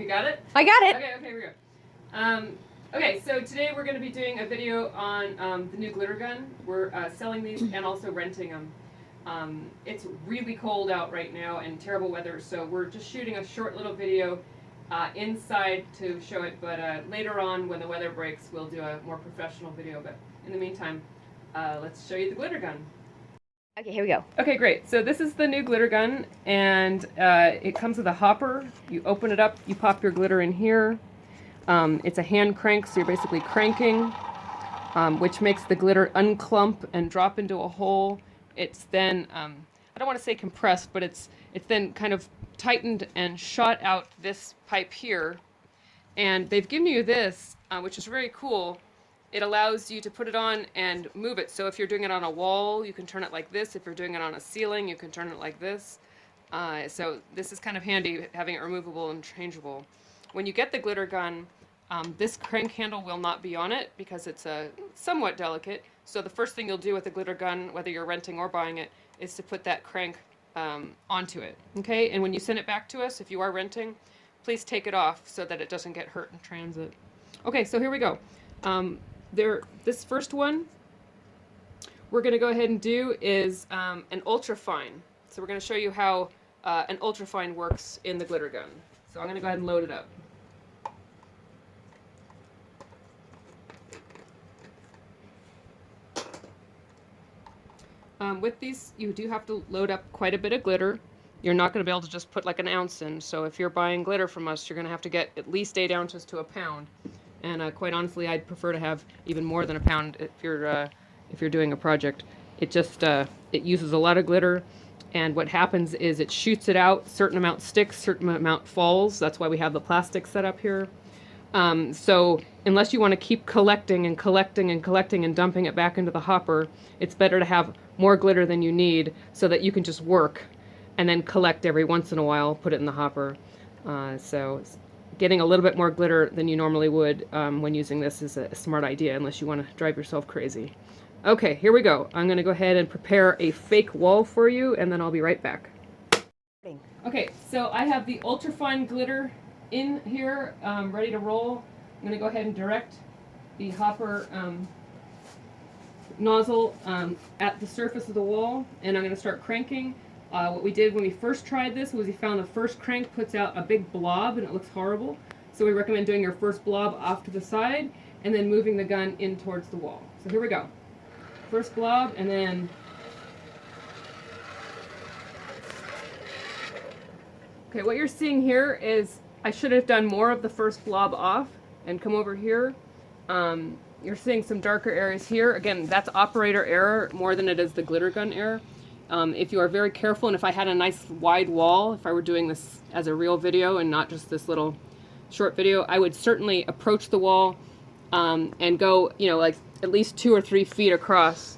You got it? I got it. Okay, here we go. Okay, so today we're going to be doing a video on the new glitter gun. We're selling these and also renting them. It's really cold out right now and terrible weather, so we're just shooting a short little video inside to show it, but later on when the weather breaks we'll do a more professional video, but in the meantime, let's show you the glitter gun. Okay, here we go. Okay, great. So this is the new glitter gun, and it comes with a hopper. You open it up, you pop your glitter in here. It's a hand crank, so you're basically cranking, which makes the glitter unclump and drop into a hole. It's then, I don't want to say compressed, but it's then kind of tightened and shot out this pipe here. And they've given you this, which is very cool. It allows you to put it on and move it. So if you're doing it on a wall, you can turn it like this. If you're doing it on a ceiling, you can turn it like this. So this is kind of handy, having it removable and changeable. When you get the glitter gun, this crank handle will not be on it because it's somewhat delicate. So the first thing you'll do with the glitter gun, whether you're renting or buying it, is to put that crank onto it. Okay, and when you send it back to us, if you are renting, please take it off so that it doesn't get hurt in transit. Okay, so here we go. This first one we're going to go ahead and do is an ultrafine. So we're going to show you how an ultrafine works in the glitter gun. So I'm going to go ahead and load it up. With these, you do have to load up quite a bit of glitter. You're not going to be able to just put like an ounce in. So if you're buying glitter from us, you're going to have to get at least 8 ounces to a pound. And quite honestly, I'd prefer to have even more than a pound if you're doing a project. It just it uses a lot of glitter, and what happens is it shoots it out. Certain amount sticks, certain amount falls. That's why we have the plastic set up here. So unless you want to keep collecting and collecting and collecting and dumping it back into the hopper, it's better to have more glitter than you need so that you can just work and then collect every once in a while, put it in the hopper. So getting a little bit more glitter than you normally would when using this is a smart idea, unless you want to drive yourself crazy. Okay, here we go. I'm going to go ahead and prepare a fake wall for you, and then I'll be right back. Okay, so I have the ultrafine glitter in here, ready to roll. I'm going to go ahead and direct the hopper nozzle at the surface of the wall, and I'm going to start cranking. What we did when we first tried this was we found the first crank puts out a big blob and it looks horrible. So we recommend doing your first blob off to the side and then moving the gun in towards the wall. So here we go. First blob, and then okay, what you're seeing here is I should have done more of the first blob off and come over here. You're seeing some darker areas here. Again, that's operator error more than it is the glitter gun error. If you are very careful, and if I had a nice wide wall, if I were doing this as a real video and not just this little short video, I would certainly approach the wall and go, like at least 2 or 3 feet across,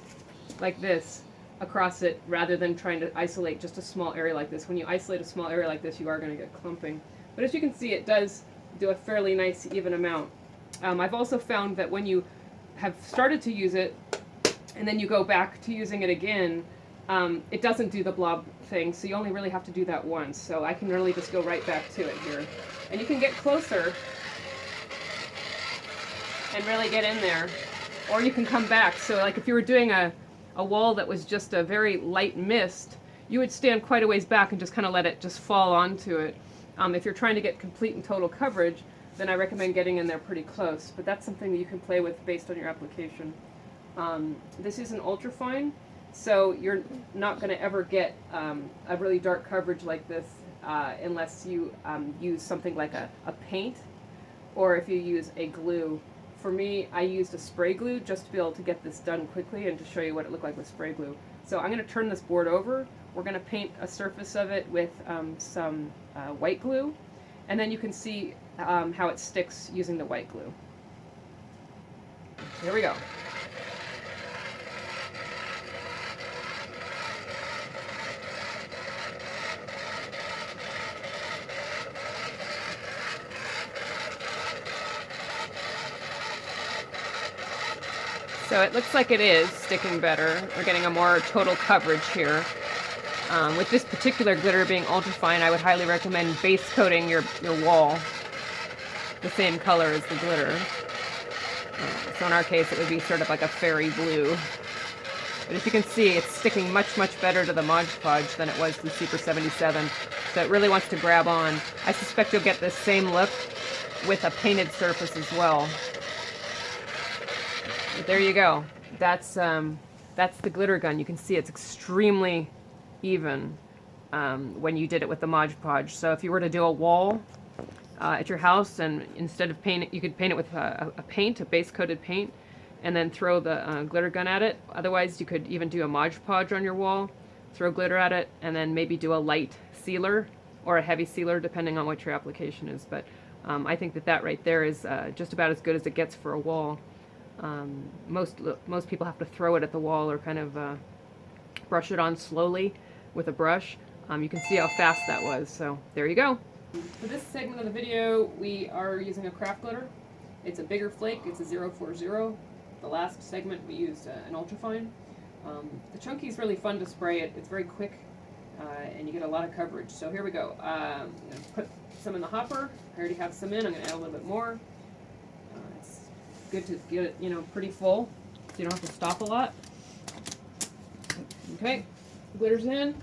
like this, across it, rather than trying to isolate just a small area like this. When you isolate a small area like this, you are going to get clumping. But as you can see, it does do a fairly nice even amount. I've also found that when you have started to use it, and then you go back to using it again, it doesn't do the blob thing, so you only really have to do that once. So I can really just go right back to it here. And you can get closer and really get in there, or you can come back. So like if you were doing a wall that was just a very light mist, you would stand quite a ways back and just kind of let it just fall onto it. If you're trying to get complete and total coverage, then I recommend getting in there pretty close. But that's something that you can play with based on your application. This is an ultrafine. So you're not going to ever get a really dark coverage like this unless you use something like a paint, or if you use a glue. For me, I used a spray glue just to be able to get this done quickly and to show you what it looked like with spray glue. So I'm going to turn this board over. We're going to paint a surface of it with some white glue, and then you can see how it sticks using the white glue. Here we go. So it looks like it is sticking better. We're getting a more total coverage here. With this particular glitter being ultrafine, I would highly recommend base coating your wall the same color as the glitter. So in our case, it would be sort of like a fairy blue. But as you can see, it's sticking much, much better to the Mod Podge than it was the Super 77. So it really wants to grab on. I suspect you'll get this same look with a painted surface as well. But there you go. That's the glitter gun. You can see it's extremely even when you did it with the Mod Podge. So if you were to do a wall at your house, and instead of paint it, you could paint it with a base coated paint, and then throw the glitter gun at it. Otherwise, you could even do a Mod Podge on your wall, throw glitter at it, and then maybe do a light sealer or a heavy sealer, depending on what your application is. But I think that right there is just about as good as it gets for a wall. Most people have to throw it at the wall or kind of brush it on slowly with a brush. You can see how fast that was. So there you go. For this segment of the video, we are using a Kraft glitter. It's a bigger flake. It's a 040. The last segment we used an ultrafine. The chunky is really fun to spray. It's very quick, and you get a lot of coverage. So here we go. I'm going to put some in the hopper. I already have some in. I'm going to add a little bit more. It's good to get it, pretty full, so you don't have to stop a lot. Okay, glitter's in.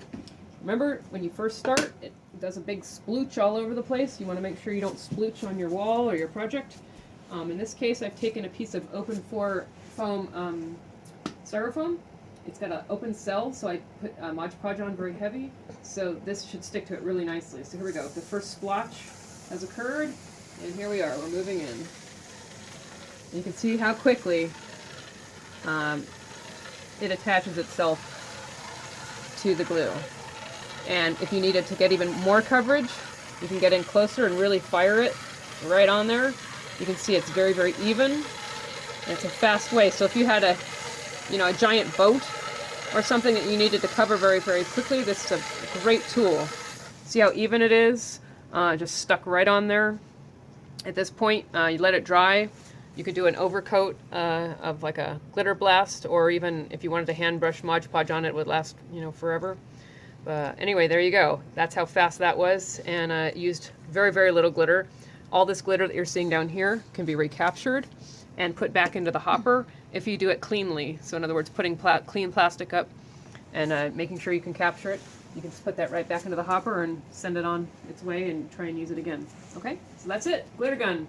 Remember, when you first start, it does a big splooch all over the place. You want to make sure you don't splooch on your wall or your project. In this case, I've taken a piece of open foam styrofoam. It's got an open cell, so I put Mod Podge on very heavy. So this should stick to it really nicely. So here we go. The first splotch has occurred, and here we are. We're moving in. You can see how quickly it attaches itself to the glue. And if you need it to get even more coverage, you can get in closer and really fire it right on there. You can see it's very, very even. And it's a fast way. So if you had a giant boat or something that you needed to cover very, very quickly, this is a great tool. See how even it is? Just stuck right on there. At this point, you let it dry. You could do an overcoat of like a glitter blast, or even if you wanted to hand brush Mod Podge on it, it would last, forever. Anyway, there you go. That's how fast that was, and used very, very little glitter. All this glitter that you're seeing down here can be recaptured and put back into the hopper if you do it cleanly. So in other words, putting clean plastic up and making sure you can capture it. You can just put that right back into the hopper and send it on its way and try and use it again. Okay, so that's it. Glitter gun.